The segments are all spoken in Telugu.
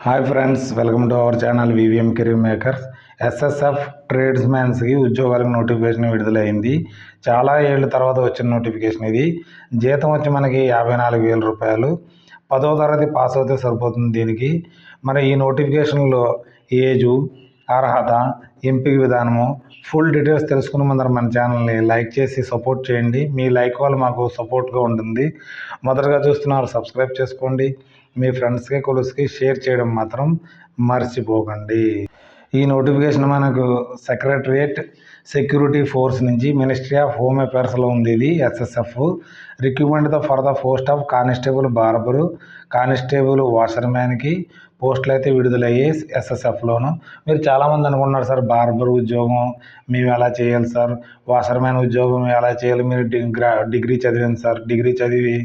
Hi friends, welcome to our channel VVM career makers. SSF ట్రేడ్స్మెన్స్కి ఉద్యోగాలకు నోటిఫికేషన్ విడుదలైంది. చాలా ఏళ్ళ తర్వాత వచ్చిన నోటిఫికేషన్ ఇది. జీతం వచ్చి మనకి 54,000 రూపాయలు. 10వ తరగతి పాస్ అవుతే సరిపోతుంది దీనికి. మరి ఈ నోటిఫికేషన్లో ఏజు, అర్హత, ఎంపిక విధానము, ఫుల్ డీటెయిల్స్ తెలుసుకుని ముందర మన ఛానల్ని లైక్ చేసి సపోర్ట్ చేయండి. మీ లైక్ వల్ల మాకు సపోర్ట్గా ఉంటుంది. మొదటగా చూస్తున్నారు, సబ్స్క్రైబ్ చేసుకోండి. మీ ఫ్రెండ్స్కి కొలుసుకి షేర్ చేయడం మాత్రం మర్చిపోకండి. ఈ నోటిఫికేషన్ మనకు సెక్రటరియట్ సెక్యూరిటీ ఫోర్స్ నుంచి మినిస్ట్రీ ఆఫ్ హోమ్ అఫేర్స్లో ఉంది. ఇది SSF recruitment for the post of constable barber, constable వాషర్మ్యాన్కి పోస్టులు అయితే విడుదలయ్యాయి ఎస్ఎస్ఎఫ్లోను. మీరు చాలామంది అనుకుంటున్నారు, సార్ బార్బర్ ఉద్యోగం మేము ఎలా చేయాలి సార్, వాషర్మ్యాన్ ఉద్యోగం ఎలా చేయాలి, మీరు డిగ్రీ చదివాను సార్, డిగ్రీ చదివి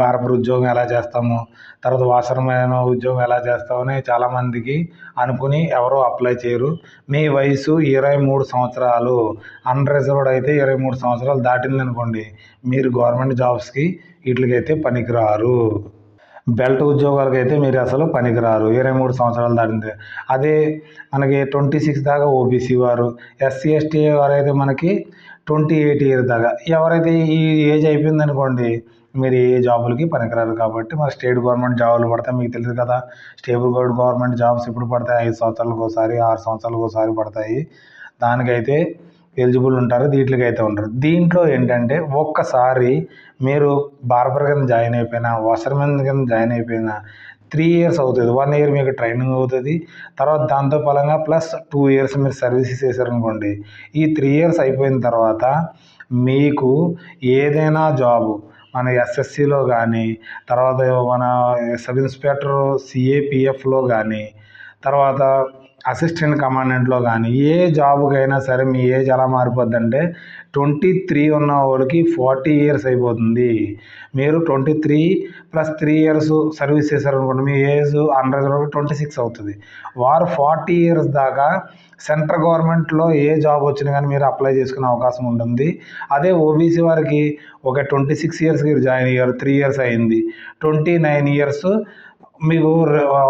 బార్బర్ ఉద్యోగం ఎలా చేస్తాము, తర్వాత వాషర్మ్యాన్ ఉద్యోగం ఎలా చేస్తామని చాలామందికి అనుకుని ఎవరో అప్లై చేయరు. మీ వయసు 23 సంవత్సరాలు, అన్రిజర్వ్డ్ అయితే 23 సంవత్సరాలు దాటింది అనుకోండి, మీరు గవర్నమెంట్ జాబ్స్కి వీటికైతే పనికిరారు. బెల్ట్ ఉద్యోగాలకు అయితే మీరు అసలు పనికిరారు 23 సంవత్సరాలు దాటింది. అదే మనకి 26 దాకా ఓబీసీ వారు, ఎస్సీ ఎస్టీ వారు అయితే మనకి 28 ఇయర్స్ దాకా. ఎవరైతే ఈ ఏజ్ అయిపోయింది అనుకోండి, మీరు ఏ జాబులకి పనికిరారు. కాబట్టి మరి స్టేట్ గవర్నమెంట్ జాబులు పడతాయి, మీకు తెలుసు కదా. స్టేబుల్ గవర్నమెంట్ జాబ్స్ ఎప్పుడు పడతాయి, 5 సంవత్సరాలకు ఒకసారి, 6 సంవత్సరాలకు ఒకసారి పడతాయి. దానికైతే ఎలిజిబుల్ ఉంటారు, దీంట్లోకి అయితే ఉంటారు. దీంట్లో ఏంటంటే ఒక్కసారి మీరు బార్బర్ కింద జాయిన్ అయిపోయినా, వాషర్మెన్ కింద జాయిన్ అయిపోయినా 3 ఇయర్స్ అవుతుంది. 1 ఇయర్ మీకు ట్రైనింగ్ అవుతుంది. తర్వాత దాంతో ఫలంగా ప్లస్ 2 ఇయర్స్ మీరు సర్వీసెస్ చేశారనుకోండి, ఈ 3 ఇయర్స్ అయిపోయిన తర్వాత మీకు ఏదైనా జాబు మన ఎస్ఎస్సిలో కానీ, తర్వాత మన సబ్ ఇన్స్పెక్టర్ సిఏపిఎఫ్లో కానీ, తర్వాత అసిస్టెంట్ కమాండెంట్లో కానీ, ఏ జాబుకైనా సరే మీ ఏజ్ ఎలా మారిపోద్ది అంటే 23 ఉన్న వాళ్ళకి 40 ఇయర్స్ అయిపోతుంది. మీరు 23 ప్లస్ 3 ఇయర్స్ సర్వీస్ చేశారనుకోండి, మీ ఏజ్ అన్రిజర్వ్డ్ 26 అవుతుంది. వారు 40 ఇయర్స్ దాకా సెంట్రల్ గవర్నమెంట్లో ఏ జాబ్ వచ్చినా కానీ మీరు అప్లై చేసుకునే అవకాశం ఉంటుంది. అదే ఓబీసీ వారికి ఒక 26 ఇయర్స్కి జాయిన్ అయ్యారు, 3 ఇయర్స్ అయింది, 29 ఇయర్స్ మీకు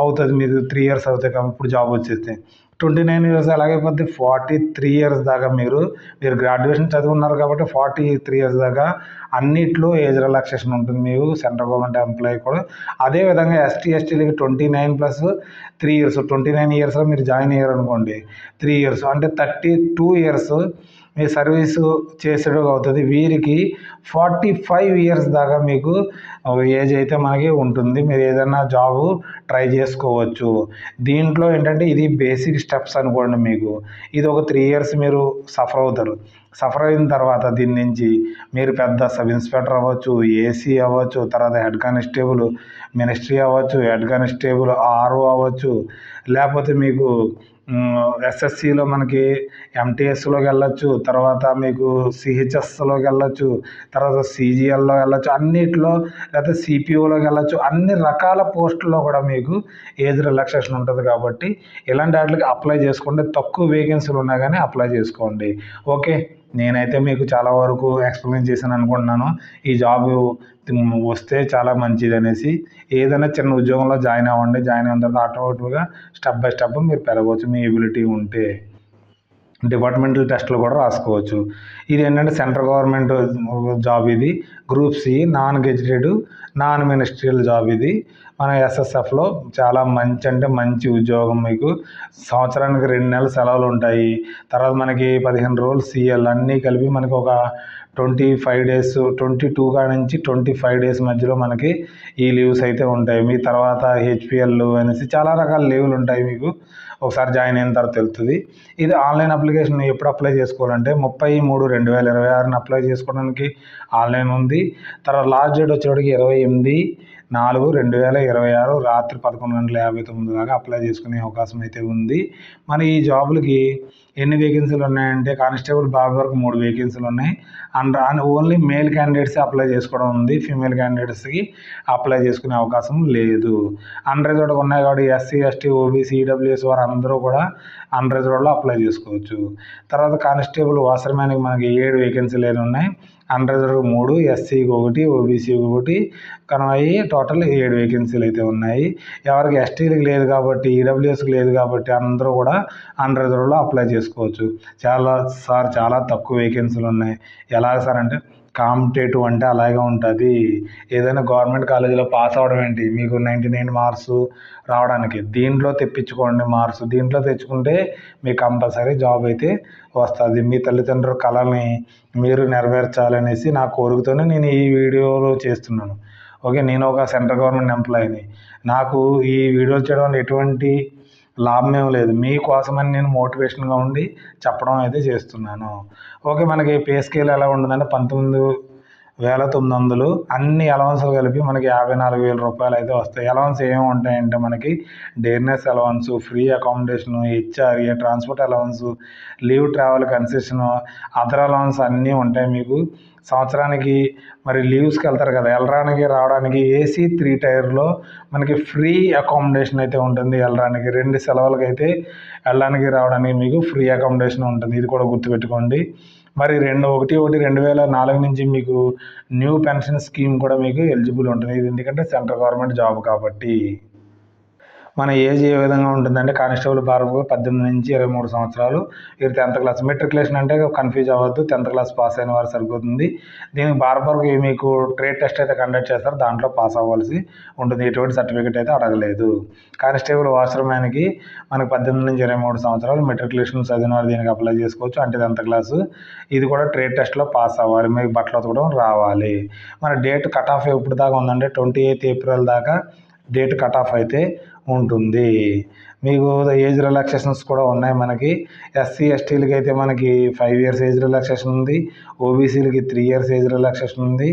అవుతుంది. మీకు 3 ఇయర్స్ అవుతాయి కాబట్టి ఇప్పుడు జాబ్ వచ్చేస్తే 29 ఇయర్స్ ఎలాగైపోద్ది, 43 ఇయర్స్ దాకా మీరు గ్రాడ్యుయేషన్ చదువున్నారు కాబట్టి 43 ఇయర్స్ దాకా అన్నిట్లో ఏజ్ రిలాక్సేషన్ ఉంటుంది మీకు, సెంట్రల్ గవర్నమెంట్ ఎంప్లాయీ కూడా. అదేవిధంగా ఎస్టీ ఎస్టీలకి 29 ప్లస్ 3 ఇయర్స్, 29 ఇయర్స్లో మీరు జాయిన్ అయ్యారు అనుకోండి, 3 ఇయర్స్ అంటే 32 ఇయర్స్ మీ సర్వీసు చేసేది అవుతుంది. వీరికి 45 ఇయర్స్ దాకా మీకు ఏజ్ అయితే మనకి ఉంటుంది. మీరు ఏదైనా జాబు ట్రై చేసుకోవచ్చు. దీంట్లో ఏంటంటే ఇది బేసిక్ స్టెప్స్ అనుకోండి. మీకు ఇది ఒక 3 ఇయర్స్ మీరు సఫర్ అవుతారు. సఫర్ అయిన తర్వాత దీని నుంచి మీరు పెద్ద సబ్ ఇన్స్పెక్టర్ అవ్వచ్చు, ఏసీ అవ్వచ్చు, తర్వాత హెడ్ కానిస్టేబుల్ మినిస్ట్రీ అవ్వచ్చు, హెడ్ కానిస్టేబుల్ ఆర్ఓ అవ్వచ్చు, లేకపోతే మీకు ఎస్ఎస్సిలో మనకి ఎంటీఎస్లోకి వెళ్ళచ్చు, తర్వాత మీకు సిహెచ్ఎస్లోకి వెళ్ళచ్చు, తర్వాత సిజిఎల్లో వెళ్ళచ్చు, అన్నిట్లో, లేకపోతే సిపిఓలోకి వెళ్ళచ్చు. అన్ని రకాల పోస్టుల్లో కూడా మీకు ఏజ్ రిలాక్సేషన్ ఉంటుంది. కాబట్టి ఇలాంటి వాటికి అప్లై చేసుకోండి. తక్కువ వేకెన్సీలు ఉన్నా కానీ అప్లై చేసుకోండి. ఓకే, నేనైతే మీకు చాలా వరకు ఎక్స్ప్లెయిన్ చేశాను అనుకుంటున్నాను. ఈ జాబ్ వస్తే చాలా మంచిది అనేసి. ఏదైనా చిన్న ఉద్యోగంలో జాయిన్ అవ్వండి. జాయిన్ అయిన తర్వాత ఆటోమేటిక్గా స్టెప్ బై స్టెప్ మీరు పెరగవచ్చు మీ ఎబిలిటీ ఉంటే. డిపార్ట్మెంటల్ టెస్టులు కూడా రాసుకోవచ్చు. ఇది ఏంటంటే సెంట్రల్ గవర్నమెంట్ జాబ్. ఇది group C, non gazetted, non ministerial job. ఇది మన ఎస్ఎస్ఎఫ్లో చాలా మంచి అంటే మంచి ఉద్యోగం. మీకు సంవత్సరానికి 2 నెలలు సెలవులు ఉంటాయి. తర్వాత మనకి 15 రోజులు సిఎల్ అన్నీ కలిపి మనకి ఒక 25 డేస్, 22 కాడ నుంచి 25 డేస్ మధ్యలో మనకి ఈ లీవ్స్ అయితే ఉంటాయి. మీ తర్వాత హెచ్పిఎల్ అనేసి చాలా రకాల లీవ్లు ఉంటాయి. మీకు ఒకసారి జాయిన్ అయిన తర్వాత తెలుస్తుంది. ఇది ఆన్లైన్ అప్లికేషన్ ఎప్పుడు అప్లై చేసుకోవాలంటే 30/3/2026 అప్లై చేసుకోవడానికి ఆన్లైన్ ఉంది. తర్వాత లాస్ట్ డేట్ వచ్చేటికి 28/4/2026 రాత్రి 11:59 దాకా అప్లై చేసుకునే అవకాశం అయితే ఉంది. మన ఈ జాబులకి ఎన్ని వేకెన్సీలు ఉన్నాయంటే కానిస్టేబుల్ బార్బర్కి 3 వేకెన్సీలు ఉన్నాయి. And only male candidates apply చేసుకోవడం ఉంది. ఫీమేల్ క్యాండిడేట్స్కి అప్లై చేసుకునే అవకాశం లేదు. అన్రిజర్వ్డ్ ఉన్నాయి కాబట్టి ఎస్సీ ఎస్టీ ఓబీసీ ఈడబ్ల్యూఎస్ వారు అందరూ కూడా అన్రిజర్వ్డ్లో అప్లై చేసుకోవచ్చు. తర్వాత కానిస్టేబుల్ వాషర్మ్యాన్కి మనకి 7 వేకెన్సీలు ఉన్నాయి. అన్రిజర్వ్డ్ 3, ఎస్సీకి 1, ఓబీసీకి 1 కనమయ్యి టోటల్ 7 వేకెన్సీలు అయితే ఉన్నాయి. ఎవరికి ఎస్టీలకు లేదు కాబట్టి, ఈడబ్ల్యూఎస్కి లేదు కాబట్టి అందరూ కూడా అన్రిజర్వ్డ్లో అప్లై చేసుకోవచ్చు. చాలా తక్కువ వేకెన్సీలు ఉన్నాయి. ఎలాగ సార్ అంటే కాంపిటేటివ్ అంటే అలాగే ఉంటుంది. ఏదైనా గవర్నమెంట్ కాలేజీలో పాస్ అవ్వడం ఏంటి, మీకు 99 మార్క్స్ రావడానికి దీంట్లో తెప్పించుకోండి మార్క్స్. దీంట్లో తెచ్చుకుంటే మీకు కంపల్సరీ జాబ్ అయితే వస్తుంది. మీ తల్లిదండ్రుల కళల్ని మీరు నెరవేర్చాలనేసి నా కోరికతోనే నేను ఈ వీడియోలో చేస్తున్నాను. ఓకే, నేను ఒక సెంట్రల్ గవర్నమెంట్ ఎంప్లాయీని. నాకు ఈ వీడియోలు చేయడం వల్ల ఎటువంటి లాభం ఏం లేదు. మీకోసమని నేను మోటివేషన్గా ఉండి చెప్పడం అయితే చేస్తున్నాను. ఓకే, మనకి పే స్కేల్ ఎలా ఉంటుందంటే 19,900 అన్ని అలవన్స్లు కలిపి మనకి 54,000 రూపాయలు అయితే వస్తాయి. అలవన్స్ ఏమేమి ఉంటాయంటే మనకి dearness allowance, free accommodation, HRA, transport allowance, leave travel concession, other allowance అన్నీ ఉంటాయి మీకు. సంవత్సరానికి మరి లీవ్స్కి వెళ్తారు కదా, వెళ్ళడానికి రావడానికి ఏసీ 3 టైర్లో మనకి ఫ్రీ అకామిడేషన్ అయితే ఉంటుంది. వెళ్ళడానికి 2 సెలవులకి అయితే వెళ్ళడానికి రావడానికి మీకు ఫ్రీ అకామిడేషన్ ఉంటుంది. ఇది కూడా గుర్తుపెట్టుకోండి. మరి 2004 నుంచి మీకు న్యూ పెన్షన్ స్కీమ్ కూడా మీకు ఎలిజిబుల్ ఉంటుంది. ఇది ఎందుకంటే సెంట్రల్ గవర్నమెంట్ జాబ్ కాబట్టి. మన ఏజ్ ఏ విధంగా ఉంటుందంటే కానిస్టేబుల్ బార్కు 18 నుంచి 23 సంవత్సరాలు. ఇది 10th క్లాస్. మెట్రికులేషన్ అంటే కన్ఫ్యూజ్ అవ్వద్దు, 10th క్లాస్ పాస్ అయిన వారు సరిపోతుంది. దీనికి బార్బర్కి మీకు ట్రేడ్ టెస్ట్ అయితే కండక్ట్ చేస్తారు, దాంట్లో పాస్ అవ్వాల్సి ఉంటుంది. ఎటువంటి సర్టిఫికేట్ అయితే అడగలేదు. కానిస్టేబుల్ వాషర్మ్యాన్కి మనకి 18 నుంచి 23 సంవత్సరాలు. మెట్రికులేషన్ చదివిన వారు దీనికి అప్లై చేసుకోవచ్చు, అంటే 10th క్లాసు. ఇది కూడా ట్రేడ్ టెస్ట్లో పాస్ అవ్వాలి, మీకు బట్టలు ఉతకడం రావాలి. మన డేట్ కట్ ఆఫ్ ఎప్పుడు దాకా ఉందంటే 28 ఏప్రిల్ దాకా డేట్ కట్ ఆఫ్ అయితే ఉంటుంది. మీకు ఏజ్ రిలాక్సేషన్స్ కూడా ఉన్నాయి. మనకి ఎస్సీ ఎస్టీలకి అయితే మనకి 5 years ఏజ్ రిలాక్సేషన్ ఉంది. ఓబీసీలకి 3 years ఏజ్ రిలాక్సేషన్ ఉంది.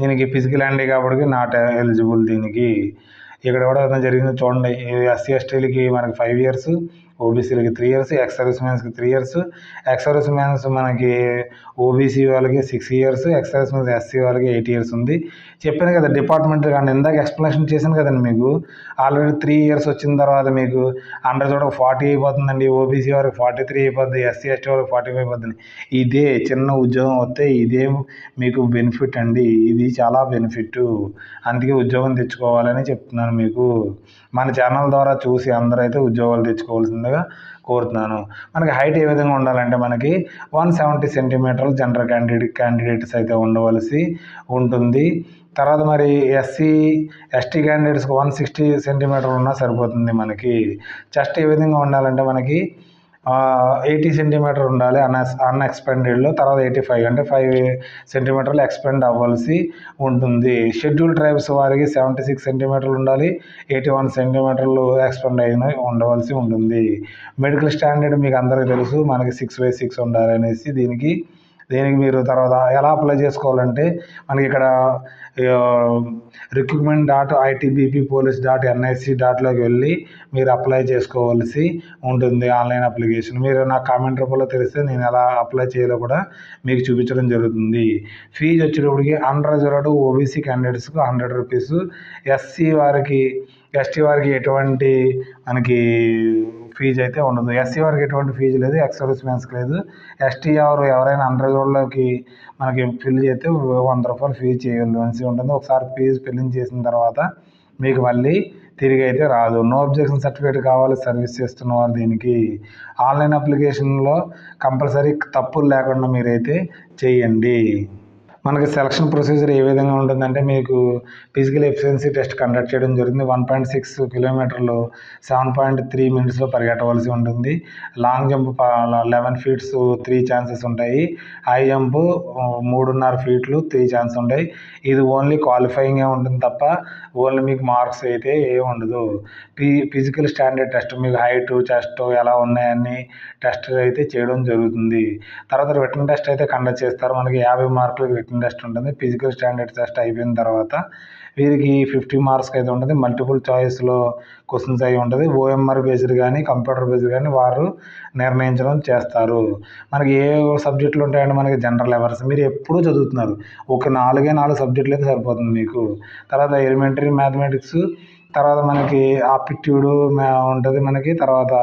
దీనికి ఫిజికల్ హ్యాండిక్యాప్డ్కి నాట్ ఎలిజిబుల్. దీనికి ఇక్కడ కూడా జరిగింది చూడండి. ఎస్సీ ఎస్టీలకి మనకి 5 years, ఓబీసీలకి 3 years, ఎక్స్ సర్వీస్ మ్యాన్స్కి 3 years. ఎక్స్ సర్వీస్ మ్యాన్స్ మనకి ఓబీసీ వాళ్ళకి 6 years, ex service mans SC వాళ్ళకి 8 years ఉంది. చెప్పాను కదా డిపార్ట్మెంట్, కానీ ఇందాక ఎక్స్ప్లెనేషన్ చేశాను కదండి మీకు. ఆల్రెడీ 3 years వచ్చిన తర్వాత మీకు అన్రిజర్వ్డ్ 40 అయిపోతుందండి, ఓబీసీ వారికి 43 అయిపోద్ది, ఎస్సీ ఎస్టీ వారికి 45 అయిపోతుంది. ఇదే చిన్న ఉద్యోగం వస్తే ఇదే మీకు బెనిఫిట్ అండి. ఇది చాలా బెనిఫిట్. అందుకే ఉద్యోగం తెచ్చుకోవాలని చెప్తున్నాను మీకు. మన ఛానల్ ద్వారా చూసి అందరూ అయితే ఉద్యోగాలు తెచ్చుకోవాల్సిందిగా కోరుతున్నాను. మనకి హైట్ ఏ విధంగా ఉండాలంటే మనకి 170 సెంటీమీటర్లు జనరల్ క్యాండిడేట్స్ అయితే ఉండవలసి ఉంటుంది. తర్వాత మరి ఎస్సీ ఎస్టీ క్యాండిడేట్స్కి 160 సెంటీమీటర్లు ఉన్నా సరిపోతుంది. మనకి చెస్ట్ ఏ విధంగా ఉండాలంటే మనకి 80 సెంటీమీటర్ ఉండాలి అన్ఎక్స్పెండెడ్లో. తర్వాత 85 అంటే 5 సెంటీమీటర్లు ఎక్స్పెండ్ అవ్వాల్సి ఉంటుంది. షెడ్యూల్ ట్రైబ్స్ వారికి 76 సెంటీమీటర్లు ఉండాలి, 81 సెంటీమీటర్లు ఎక్స్పెండ్ అయిన ఉండవలసి ఉంటుంది. మెడికల్ స్టాండర్డ్ మీకు అందరికీ తెలుసు, మనకి 6/6 ఉండాలి అనేసి. దీనికి మీరు తర్వాత ఎలా అప్లై చేసుకోవాలంటే మనకి ఇక్కడ recruitment.itbppolice.nic.లోకి వెళ్ళి మీరు అప్లై చేసుకోవాల్సి ఉంటుంది. ఆన్లైన్ అప్లికేషన్ మీరు నాకు కామెంట్ రూపంలో తెలిస్తే నేను ఎలా అప్లై చేయాలో కూడా మీకు చూపించడం జరుగుతుంది. ఫీజు వచ్చేటప్పటికి అన్రిజర్వ్డ్ ఓబీసీ క్యాండిడేట్స్కి 100 rupees, ఎస్సీ వారికి ఎస్టీ వారికి ఎటువంటి మనకి ఫీజు అయితే ఉండదు. ఎస్సీ వారికి ఎటువంటి ఫీజు లేదు, ఎక్స్ సర్వీస్ మ్యాన్స్కి లేదు. ఎస్టీ ఎవరైనా అన్రిజర్వ్డ్లోకి మనకి ఫిల్ చేస్తే 100 రూపాయలు ఫీజు చేయాల్సి ఉంటుంది. ఒకసారి ఫీజు ఫిల్లింగ్ చేసిన తర్వాత మీకు మళ్ళీ తిరిగి అయితే రాదు. నో అబ్జెక్షన్ సర్టిఫికేట్ కావాలి సర్వీస్ చేస్తున్నవారు. దీనికి ఆన్లైన్ అప్లికేషన్లో కంపల్సరీ తప్పులు లేకుండా మీరైతే చేయండి. మనకి సెలక్షన్ ప్రొసీజర్ ఏ విధంగా ఉంటుందంటే మీకు ఫిజికల్ ఎఫిషియన్సీ టెస్ట్ కండక్ట్ చేయడం జరుగుతుంది. 1.6 kilometers 7.3 minutesలో పరిగెట్టవలసి ఉంటుంది. లాంగ్ జంప్ 11 feet 3 chances ఉంటాయి. హై జంప్ 3.5 feet 3 chances ఉంటాయి. ఇది ఓన్లీ క్వాలిఫైయింగే ఉంటుంది తప్ప ఓన్లీ మీకు మార్క్స్ అయితే ఏమి ఉండదు. ఫిజికల్ స్టాండర్డ్ టెస్ట్ మీకు హైట్ చెస్ట్ ఎలా ఉన్నాయని టెస్ట్ అయితే చేయడం జరుగుతుంది. తర్వాత రిటన్ టెస్ట్ అయితే కండక్ట్ చేస్తారు. మనకి 50 మార్కులకి రిటన్ టెస్ట్ ఉంటుంది. ఫిజికల్ స్టాండర్డ్ టెస్ట్ అయిపోయిన తర్వాత వీరికి 50 marks అయితే ఉంటుంది. మల్టిపుల్ చాయిస్లో క్వశ్చన్స్ అయి ఉంటుంది. ఓఎంఆర్ బేస్డ్ కానీ కంప్యూటర్ బేస్డ్ కానీ వారు నిర్ణయించడం చేస్తారు. మనకి ఏ సబ్జెక్టులు ఉంటాయంటే మనకి జనరల్ అవేర్నెస్ మీరు ఎప్పుడూ చదువుతున్నారు. ఒక 4 సబ్జెక్టులు అయితే సరిపోతుంది మీకు. తర్వాత ఎలిమెంటరీ మ్యాథమెటిక్స్, తర్వాత మనకి ఆప్టిట్యూడ్ ఉంటుంది మనకి. తర్వాత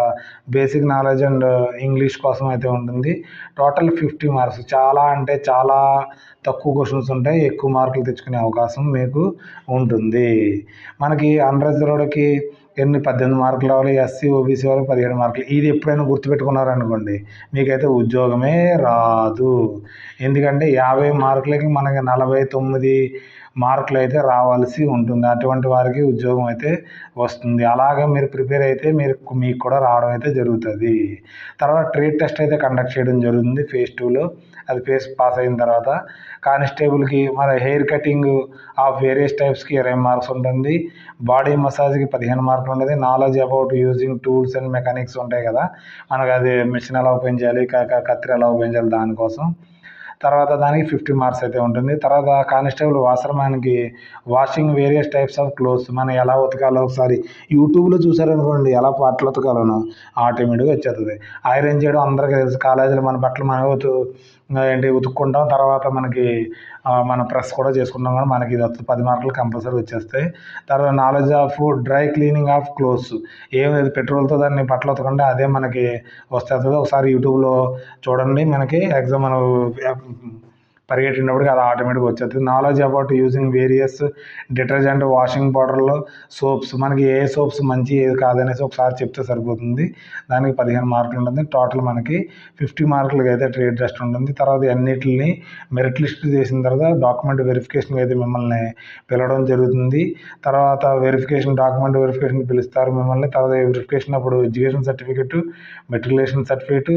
బేసిక్ నాలెడ్జ్ అండ్ ఇంగ్లీష్ కోసం అయితే ఉంటుంది. Total 50 marks. చాలా అంటే చాలా తక్కువ క్వశ్చన్స్ ఉంటాయి. ఎక్కువ మార్కులు తెచ్చుకునే అవకాశం మీకు ఉంటుంది. మనకి అన్రిజర్వ్డ్కి 18 మార్కులు రావాలి. ఎస్సీ ఓబీసీ వాళ్ళకి 17 మార్కులు. ఇది ఎప్పుడైనా గుర్తుపెట్టుకున్నారనుకోండి మీకైతే ఉద్యోగమే రాదు. ఎందుకంటే 50 మార్కులకి మనకి 49 మార్కులు అయితే రావాల్సి ఉంటుంది. అటువంటి వారికి ఉద్యోగం అయితే వస్తుంది. అలాగే మీరు ప్రిపేర్ అయితే మీకు కూడా రావడం అయితే జరుగుతుంది. తర్వాత ట్రేడ్ టెస్ట్ అయితే కండక్ట్ చేయడం జరుగుతుంది ఫేజ్ 2లో. అది ఫేజ్ పాస్ అయిన తర్వాత కానిస్టేబుల్కి మన హెయిర్ కటింగ్ ఆఫ్ వేరియస్ టైప్స్కి 20 మార్క్స్ ఉంటుంది. బాడీ మసాజ్కి 15 మార్కులు ఉంటుంది. Knowledge about using tools and mechanics ఉంటాయి కదా, మనకు అది మిషన్ ఎలా ఓపెన్ చేయాలి, కత్తిరి ఎలా ఓపెన్ చేయాలి దానికోసం. తర్వాత దానికి 50 మార్క్స్ అయితే ఉంటుంది. తర్వాత కానిస్టేబుల్ వాషర్మ్యాన్కి washing various types of clothes, మనం ఎలా ఉతకాలో ఒకసారి యూట్యూబ్లో చూసారనుకోండి, ఎలా బట్టలు ఉతకాలనో ఆటోమేటిక్గా వచ్చేస్తుంది. ఐరన్ చేయడం అందరికీ తెలుసు. కాలేజీలో మన బట్టలు మనమే ఉతుక్కుంటాం. తర్వాత మనకి మనం ప్రెస్ కూడా చేసుకుంటాం. కానీ మనకి ఇది వస్తుంది. 10 మార్కులు కంపల్సరీ వచ్చేస్తాయి. తర్వాత knowledge of dry cleaning of clothes, ఏమి పెట్రోల్తో దాన్ని బట్టలు ఉతకండి అదే మనకి వస్తుంది. ఒకసారి యూట్యూబ్లో చూడండి, మనకి ఎగ్జామ్ మనం పరిగెట్టినప్పటికి అది ఆటోమేటిక్గా వచ్చేస్తుంది. Knowledge about using various detergent, washing పౌడర్లు, సోప్స్, మనకి ఏ సోప్స్ మంచి ఏది కాదనేసి ఒకసారి చెప్తే సరిపోతుంది. దానికి 15 మార్కులు ఉంటుంది. టోటల్ మనకి 50 మార్కులకి అయితే ట్రేడ్ టెస్ట్ ఉంటుంది. తర్వాత అన్నిటిని మెరిట్ లిస్ట్ చేసిన తర్వాత డాక్యుమెంట్ వెరిఫికేషన్ అయితే మిమ్మల్ని పిలవడం జరుగుతుంది. తర్వాత డాక్యుమెంట్ వెరిఫికేషన్ పిలుస్తారు మిమ్మల్ని. తర్వాత వెరిఫికేషన్ అప్పుడు education certificate, matriculation certificate,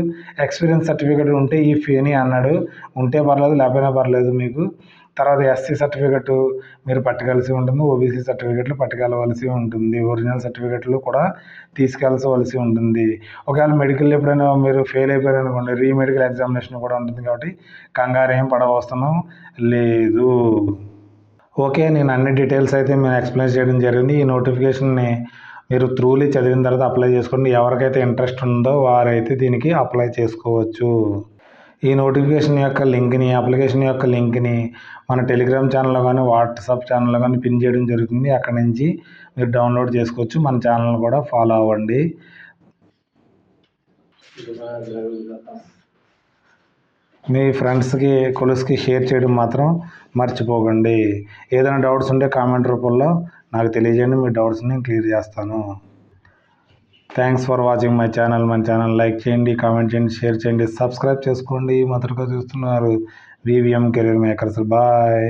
experience certificate ఉంటే ఈ ఫేని అన్నాడు, ఉంటే పర్లేదు లేకపోయినా పర్లేదు మీకు. తర్వాత ఎస్సీ సర్టిఫికెట్ మీరు పట్టుకెళ్ళాల్సి ఉంటుంది. ఓబీసీ సర్టిఫికెట్లు పట్టుకెళ్ళవలసి ఉంటుంది. ఒరిజినల్ సర్టిఫికెట్లు కూడా తీసుకెళ్ళవలసి ఉంటుంది. ఒకవేళ మెడికల్ ఎప్పుడైనా మీరు ఫెయిల్ అయిపోయారనుకోండి, రీమెడికల్ ఎగ్జామినేషన్ కూడా ఉంటుంది. కాబట్టి కంగారు ఏం పడవసరం లేదు. ఓకే, నేను అన్ని డీటెయిల్స్ అయితే నేను ఎక్స్ప్లెయిన్ చేయడం జరిగింది. ఈ నోటిఫికేషన్ని మీరు త్రూలీ చదివిన తర్వాత అప్లై చేసుకోండి. ఎవరికైతే ఇంట్రెస్ట్ ఉందో వారైతే దీనికి అప్లై చేసుకోవచ్చు. ఈ నోటిఫికేషన్ యొక్క లింక్ని, అప్లికేషన్ యొక్క లింక్ని మన టెలిగ్రామ్ ఛానల్లో కానీ వాట్సాప్ ఛానల్లో కానీ పిన్ చేయడం జరుగుతుంది. అక్కడి నుంచి మీరు డౌన్లోడ్ చేసుకోవచ్చు. మన ఛానల్ కూడా ఫాలో అవ్వండి. మీ ఫ్రెండ్స్కి, కొలీగ్స్కి షేర్ చేయడం మాత్రం మర్చిపోకండి. ఏదైనా డౌట్స్ ఉంటే కామెంట్ రూపంలో నాకు తెలియజేయండి. మీ డౌట్స్ని నేను క్లియర్ చేస్తాను. Thanks for watching my channel. మన ఛానల్ లైక్ చేయండి, కామెంట్ చేయండి, షేర్ చేయండి, సబ్స్క్రైబ్ చేసుకోండి. మొదటగా చూస్తున్నారు వివిఎం కెరీర్ మేకర్స్. బాయ్.